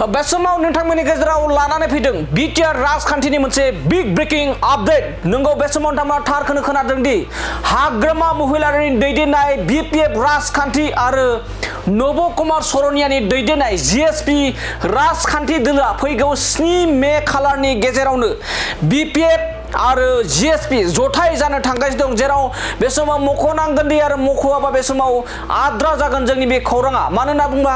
बे समाव नोंथांमोननि गेजेराव लानानै फैदों बिटिआर राजखान्थिनि मोनसे बिग ब्रेकिं आपडेट नंगौ बे समाव नोंथांमोना थारखौनो खोनादों दि हाग्रामा महिलारिनि दैदेननाय बिपिएफ राजखान्थि आरो नब'क सर'नियानि दैदेननाय जिएसपि राजखान्थि दोलोआ फैगौ 7 मे खालारनि गेजेरावनो बिपिएफ आरो जिएसपि जथाय जानो थांगासिनो दं जेराव बे समाव मख'नांगोन दि आरो मख'आबा बे समाव आद्रा जागोन जोंनि बे खौराङा मानो होनना बुंबा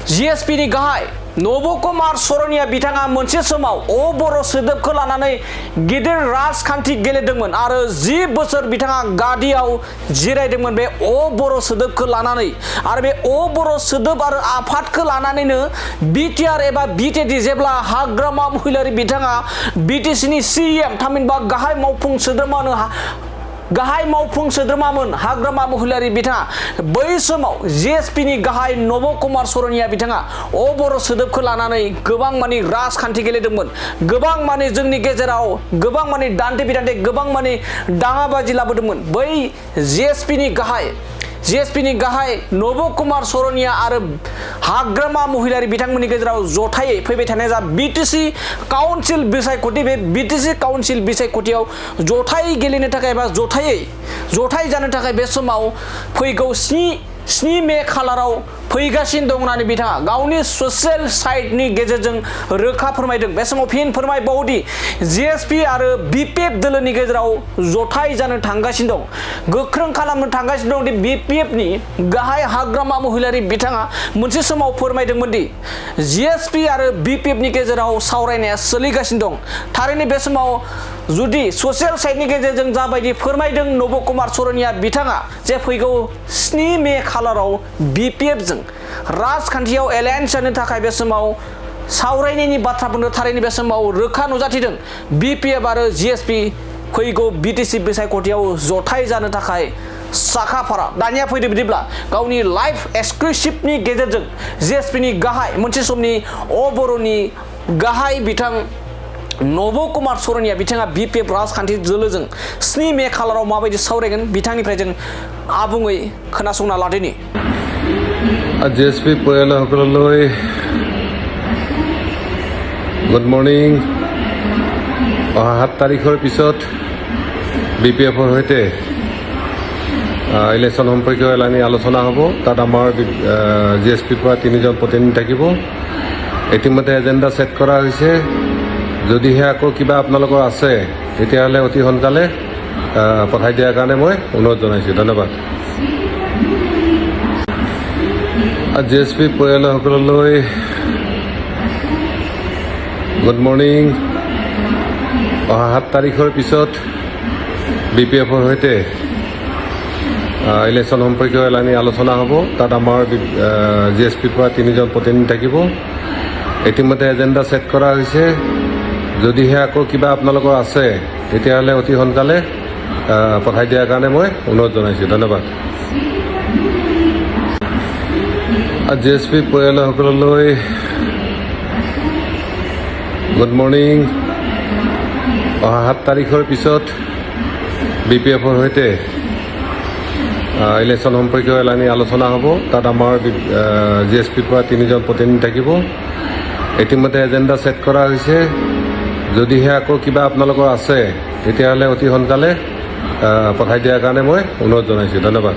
जिएसपि नि गाहाय नब'क सर'निया बिथाङा मोनसे समाव बर' सोदोबखौ लानानै गिदिर राजखान्थि गेलेदोंमोन आरो 10 बोसोर बिथाङा गादियाव जिरायदोंमोन बे बर' सोदोबखौ लानानै आरो बे बर' सोदोब आरो आफादखौ लानानैनो बिटिआर एबा बिटिएडि जेब्ला हाग्रामा महिलारि बिथाङा बिटिसिनि सीएम थामहिनबा गाहाय मावफुं सोद्रोमामोन हाग्रामा महिलारि बिथाङा बै समाव जिएसपि नि गाहाय नब'क सर'निया बिथाङा बर' सोदोबखौ लानानै गोबां मानि राजखान्थि गेलेदोंमोन गोबां मानि जोंनि गेजेराव गोबां मानि दान्थे बिदान्थे गोबां मानि दाङाबाजि लाबोदोंमोन बै जिएसपि नि गाहाय नब'क सर'निया आरो हाग्रामा महिलारि बिथांमोननि गेजेराव जथायै फैबाय थानाय जा बिटिसि काउन्सिल बिसायख'थि बे बिटिसि काउन्सिल बिसायख'थियाव जथाय गेलेनो थाखाय एबा जथाय जानो थाखाय बे समाव फैगौ 7 मे खालाराव फैगासिनो दं होननानै बिथाङा गावनि ससियेल साइटनि गेजेरजों रोखा फोरमायदों बे समाव फिन फोरमायबावदि जिएसपि आरो बिपिएफ दोलोनि गेजेराव जथाय जानो थांगासिनो दं गोख्रों खालामनो थांगासिनो दं दि बिपिएफ नि गाहाय हाग्रामा महिलारि बिथाङा मोनसे समाव फोरमायदोंमोन दि जिएसपि आरो बिपिएफ नि गेजेराव सावरायनाया सोलिगासिनो दं थारैनो बे समाव जुदि ससियेल साइटनि गेजेरजों जाबायदि फोरमायदों नब'क सर'निया बिथाङा जे फैगौ 7 मे खालाराव बिपिएफ जों राजखान्थियाव एलायन्स जानो थाखाय बे समाव सावरायनायनि बाथ्राफोरनो थारैनो बे समाव रोखा नुजाथिदों बिपिएफ आरो जिएसपि फैगौ बिटिसि बिसायख'थियाव जथाय जानो थाखाय साखाफारा दानिया फैदो बिदिब्ला गावनि लाइभ एक्सक्लुसिभनि गेजेरजों जिएसपि नि गाहाय मोनसे समनि बर'नि गाहाय बिथां नब'क सर'निया बिथाङा बिपिएफ राजखान्थि दोलोजों 7 मे खालाराव माबायदि सावरायगोन बिथांनिफ्राय जों आबुङै खोनासंना लादोनि जिएसपि परियालসকললৈ गुड मर्निং 7 তাৰিখৰ পিছত বিপিএফৰ সৈতে ইলেকশ্যন সম্পৰ্কীয় এলানি আলোচনা হ'ব তাত আমাৰ জিএসপিৰ পৰা 3জন প্ৰতিনিধি থাকিব ইতিমধ্যে এজেণ্ডা সেট কৰা হৈছে যদিহে আকৌ কিবা আপোনালোকৰ আছে তেতিয়াহ'লে অতি সোনকালে পঠাই দিয়াৰ কাৰণে মই অনুৰোধ জনাইছোঁ ধন্যবাদ জিএসপি পৰিয়ালসকললৈ গুড মৰ্নিং 7 তাৰিখৰ পিছত বিপিএফৰ সৈতে ইলেকশ্যন সম্পৰ্কীয় এলানি আলোচনা হ'ব তাত আমাৰ জিএসপিৰ পৰা 3জন প্ৰতিনিধি থাকিব ইতিমধ্যে এজেণ্ডা সেট কৰা হৈছে যদিহে আকৌ কিবা আপোনালোকৰ আছে তেতিয়াহ'লে অতি সোনকালে পঠাই দিয়াৰ কাৰণে মই অনুৰোধ জনাইছোঁ ধন্যবাদ জিএসপি পৰিয়ালসকললৈ গুড মৰ্নিং 7 তাৰিখৰ পিছত বিপিএফৰ সৈতে ইলেকশ্যন সম্পৰ্কীয় এলানি আলোচনা হ'ব তাত আমাৰ জিএসপিৰ পৰা 3জন প্ৰতিনিধি থাকিব ইতিমধ্যে এজেণ্ডা সেট কৰা হৈছে যদিহে আকৌ কিবা আপোনালোকৰ আছে তেতিয়াহ'লে অতি সোনকালে পঠাই দিয়াৰ কাৰণে মই অনুৰোধ জনাইছোঁ ধন্যবাদ